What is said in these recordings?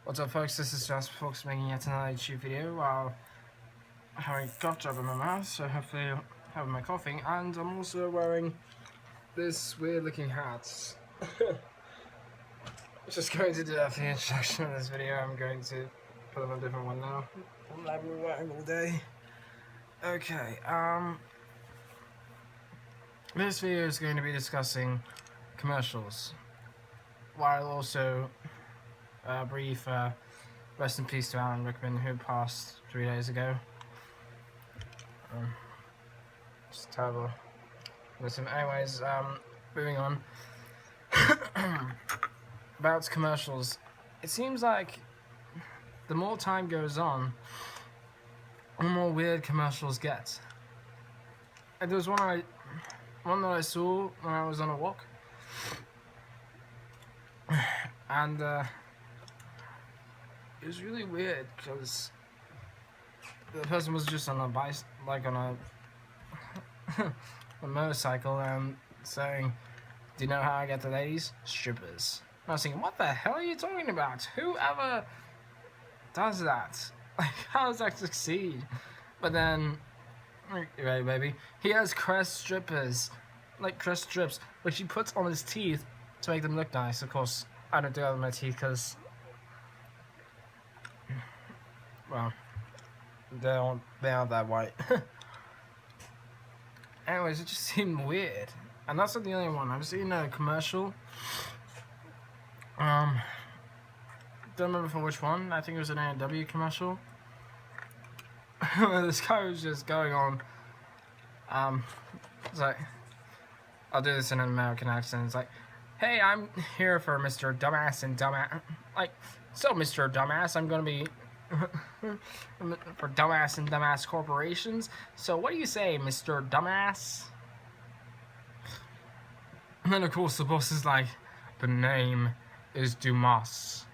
What's up, folks? This is Jasper Fox making yet another YouTube video while having a cough drop in my mouth, so hopefully I'm having my coughing, and I'm also wearing this weird looking hat. Just going to do that for the introduction of this video. I'm going to put on a different one now. One I've been wearing all day. Okay, this video is going to be discussing commercials, while also brief rest in peace to Alan Rickman, who passed 3 days ago. It's terrible. Listen, anyways, moving on. About commercials, it seems like the more time goes on, the more weird commercials get. And there was one that I saw when I was on a walk, and it was really weird because the person was just on a a motorcycle and saying, "Do you know how I get the ladies? Strippers." And I was thinking, what the hell are you talking about? Whoever does that? Like, how does that succeed? But then, right, baby, he has Crest strippers, like Crest strips, which he puts on his teeth to make them look nice. Of course, I don't do that with my teeth because, well, they aren't that white. Anyways, it just seemed weird, and that's not the only one. I've seen a commercial. Don't remember from which one. I think it was an A&W commercial. This guy was just going on. It's like, I'll do this in an American accent. It's like, "Hey, I'm here for Mr. Dumbass and Dumbass." Like, so Mr. Dumbass, I'm gonna be for Dumbass and Dumbass Corporations. So what do you say, Mr. Dumbass? And then of course the boss is like, "The name is Dumas."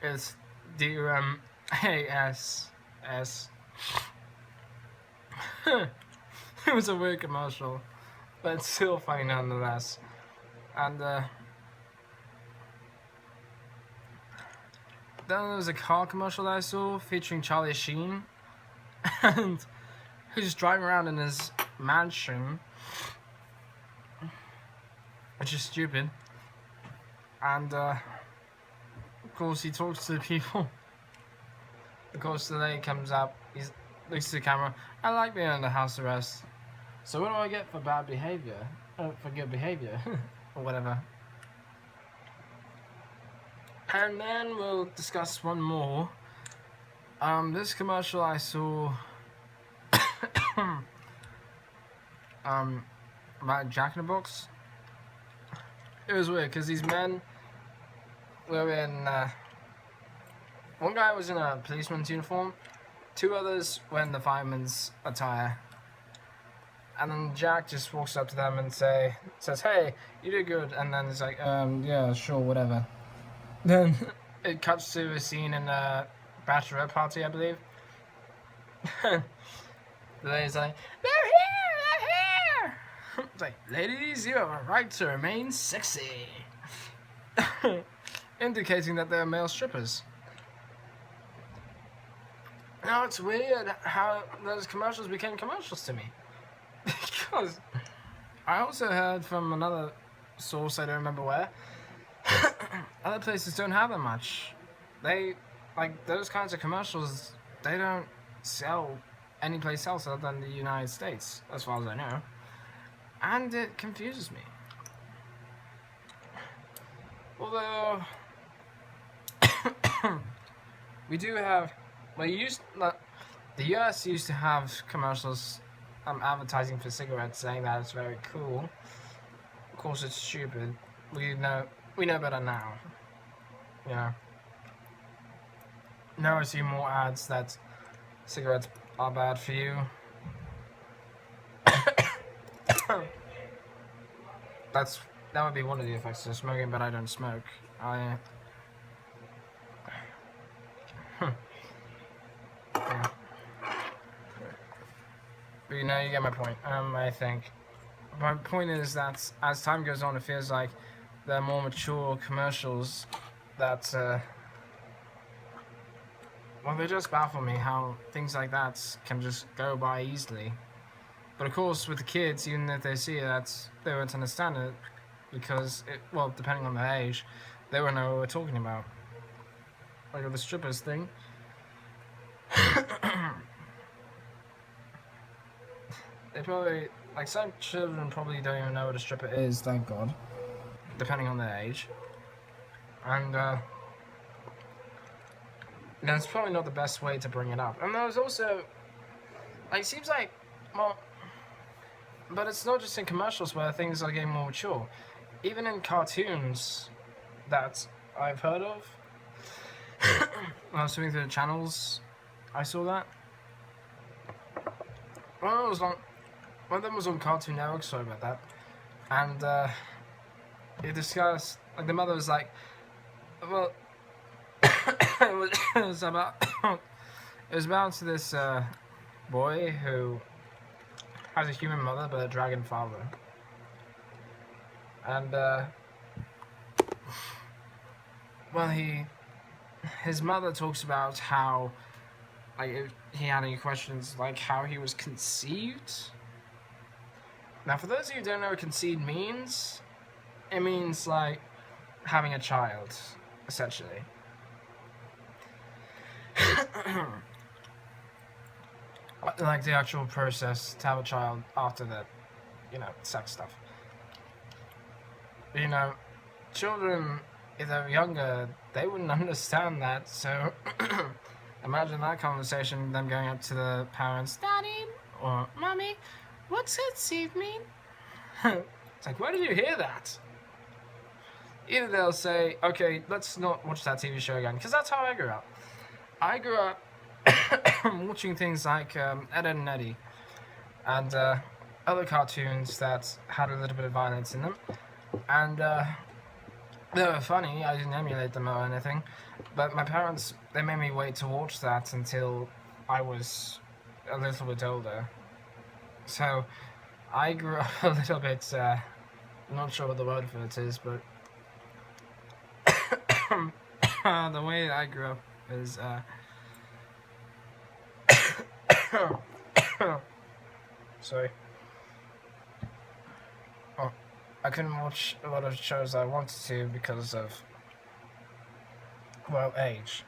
It's D-U-M-A-S-S. It was a weird commercial, but it's still funny nonetheless. And then there was a car commercial that I saw featuring Charlie Sheen, and he's just driving around in his mansion, which is stupid. And of course he talks to the people. Of course the lady comes up, he looks to the camera, "I like being under house arrest. So what do I get for bad behavior? For good behavior," or whatever. And then we'll discuss one more. This commercial I saw about Jack in the Box. It was weird because these men were in one guy was in a policeman's uniform, two others were in the fireman's attire, and then Jack just walks up to them and says, "Hey, you did good," and then it's like, "Yeah, sure, whatever." Then it cuts to a scene in a bachelorette party, I believe. The lady's like, "They're here! It's like, "Ladies, you have a right to remain sexy." Indicating that they're male strippers. Now it's weird how those commercials became commercials to me. Because I also heard from another source, I don't remember where, other places don't have that much. They, like, those kinds of commercials, they don't sell anyplace else other than the United States, as far as I know. And it confuses me. Although, we do have, the US used to have commercials advertising for cigarettes, saying that it's very cool. Of course it's stupid. We know better now. You know. Now I see more ads that cigarettes are bad for you. That would be one of the effects of smoking, but I don't smoke. Yeah. But you know, you get my point. I think my point is that as time goes on, it feels like there are more mature commercials that, well, they just baffle me how things like that can just go by easily. But of course, with the kids, even if they see it, they won't understand it because, well, depending on their age, they won't know what we're talking about. Like with the strippers thing. They probably, like, some children probably don't even know what a stripper is, thank God. Depending on their age. And, that's probably not the best way to bring it up. And there's also, like, it seems like, well, but it's not just in commercials where things are getting more mature. Even in cartoons that I've heard of, when I was swimming through the channels, I saw that. One of them was on Cartoon Network, sorry about that. And, it discussed, like, the mother was like, well, it was about this boy who has a human mother but a dragon father, and well, his mother talks about how, like, if he had any questions, like how he was conceived. Now, for those of you who don't know what conceived means, it means like having a child, essentially. Like the actual process to have a child after the, sex stuff. Children, if they're younger, they wouldn't understand that, so imagine that conversation, them going up to the parents, Daddy or Mommy, what's conceived mean? It's like, where did you hear that? Either they'll say, okay, let's not watch that TV show again, because that's how I grew up. I grew up watching things like Ed, and Eddie and other cartoons that had a little bit of violence in them, and they were funny. I didn't emulate them or anything, but my parents, they made me wait to watch that until I was a little bit older. So I grew up a little bit, not sure what the word for it is, but the way I grew up is, sorry. Oh, I couldn't watch a lot of shows I wanted to because of, well, age.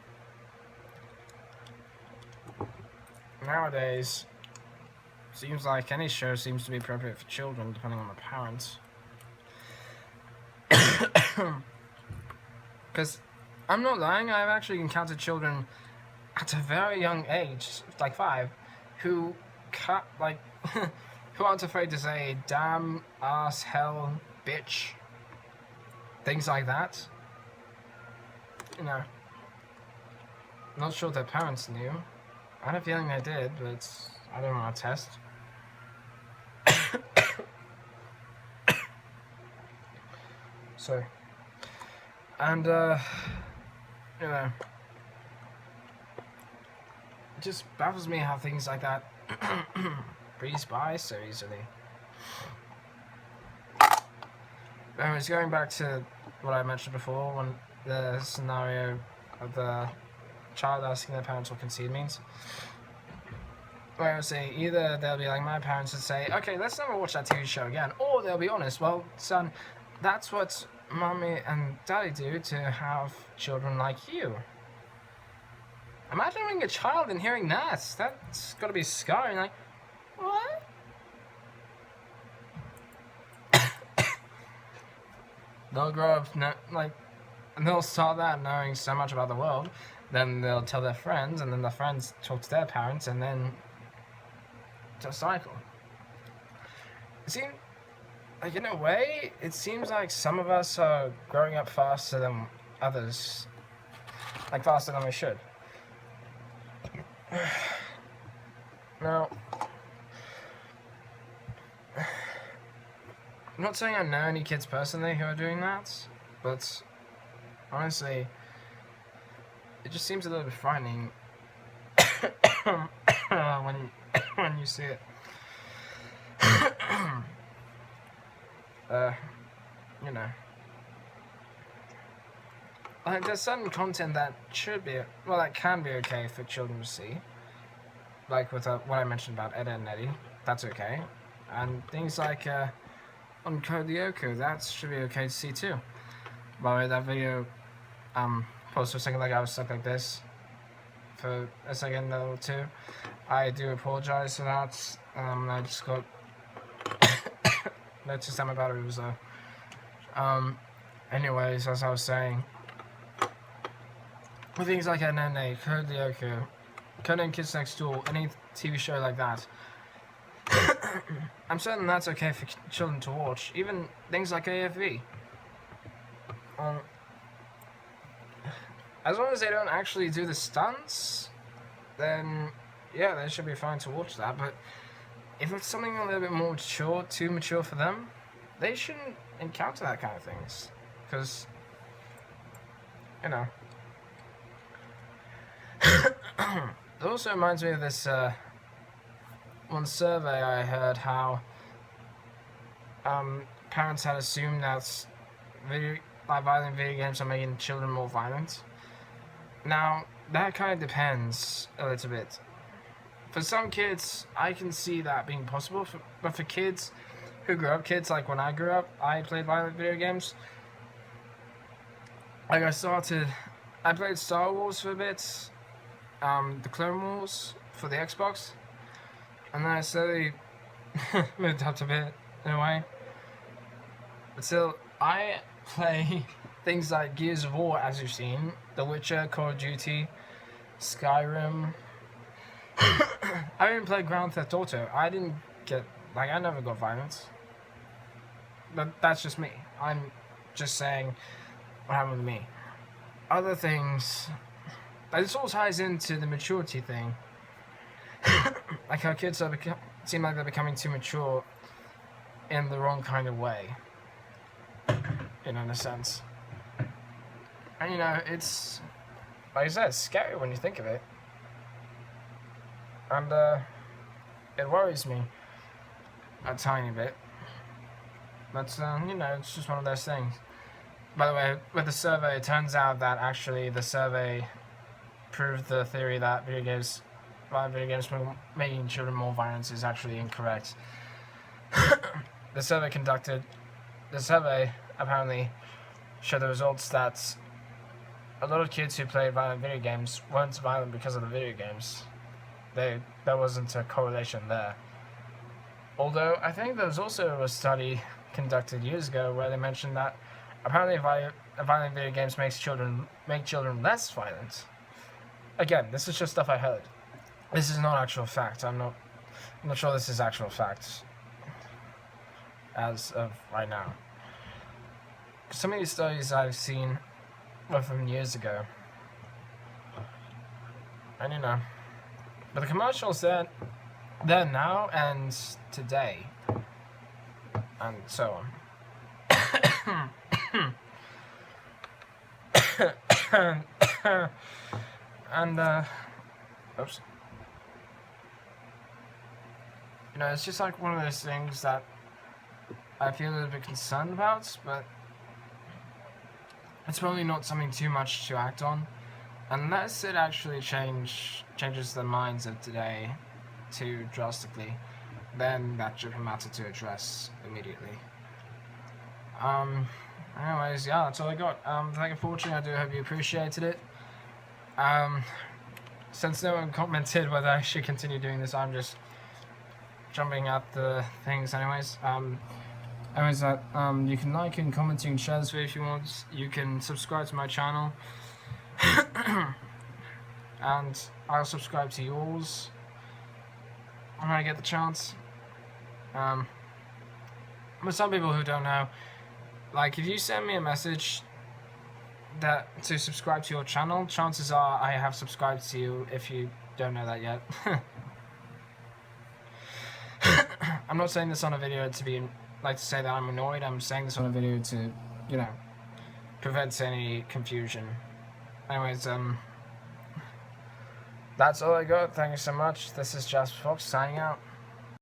Nowadays, seems like any show seems to be appropriate for children, depending on the parents. Because, I'm not lying, I've actually encountered children at a very young age, like 5, who who aren't afraid to say damn, ass, hell, bitch, things like that. Not sure their parents knew. I had a feeling they did, but I don't want to test. So, and, it just baffles me how things like that breeze by so easily. Anyways, going back to what I mentioned before, when the scenario of the child asking their parents what concede means, where I would say either they'll be like my parents would say, okay, let's never watch that TV show again, or they'll be honest, well, son, that's what mommy and daddy do to have children like you. Imagine being a child and hearing that. That's gotta be scarring. Like, what? They'll grow up, and they'll start that knowing so much about the world. Then they'll tell their friends, and then their friends talk to their parents, and then just cycle. Like, in a way, it seems like some of us are growing up faster than others. Like, faster than we should. Now, I'm not saying I know any kids personally who are doing that, but honestly, it just seems a little bit frightening when you see it. like, there's certain content that should be, well, that can be okay for children to see. Like with what I mentioned about Ed, Edd n Eddy, that's okay. And things like on Code Lyoko, that should be okay to see too. By the way, that video paused for a second, like I was stuck like this for a second or two. I do apologize for that. I just got noticed that my battery was low. Anyways, as I was saying, with things like Ed, Edd n Eddy, Code Lyoko, Codename Kids Next Door, any TV show like that, I'm certain that's okay for children to watch. Even things like AFV. As long as they don't actually do the stunts, then yeah, they should be fine to watch that. But if it's something a little bit more mature, too mature for them, they shouldn't encounter that kind of things. Because, you know. It also reminds me of this one survey I heard, how parents had assumed that violent video games are making children more violent. Now, that kind of depends a little bit. For some kids, I can see that being possible, but for kids who grew up, kids like when I grew up, I played violent video games. Like I played Star Wars for a bit, the Clone Wars for the Xbox, and then I slowly moved up a bit in a way. But still, I play things like Gears of War, as you've seen, The Witcher, Call of Duty, Skyrim. I even played Grand Theft Auto. I never got violence. But that's just me. I'm just saying what happened with me. Other things, this all ties into the maturity thing. Like how kids seem like they're becoming too mature in the wrong kind of way. In a sense. And it's, like I said, it's scary when you think of it. And it worries me a tiny bit. But it's just one of those things. By the way, with the survey, it turns out that actually the survey proved the theory that video games making children more violent is actually incorrect. The survey apparently showed the results that a lot of kids who play violent video games weren't violent because of the video games. There wasn't a correlation there. Although I think there was also a study conducted years ago where they mentioned that apparently violent video games make children less violent. Again, this is just stuff I heard. This is not actual fact. I'm not sure this is actual fact as of right now. Some of these studies I've seen were from years ago. And but the commercials they're now and today, and so on. And oops. It's just like one of those things that I feel a little bit concerned about, but it's probably not something too much to act on, unless it actually changes the minds of today too drastically. Then that should be a matter to address immediately. Anyways, yeah, that's all I got. Thank you for watching. I do hope you appreciated it. Since no one commented whether I should continue doing this, I'm just jumping at the things anyways. You can like and comment and share this video if you want. You can subscribe to my channel. And I'll subscribe to yours when I get the chance. But some people who don't know, like if you send me a message to subscribe to your channel, chances are I have subscribed to you if you don't know that yet. I'm not saying this on a video to say that I'm annoyed. I'm saying this on a video to, prevent any confusion. Anyways, that's all I got. Thank you so much. This is Jasper Fox signing out.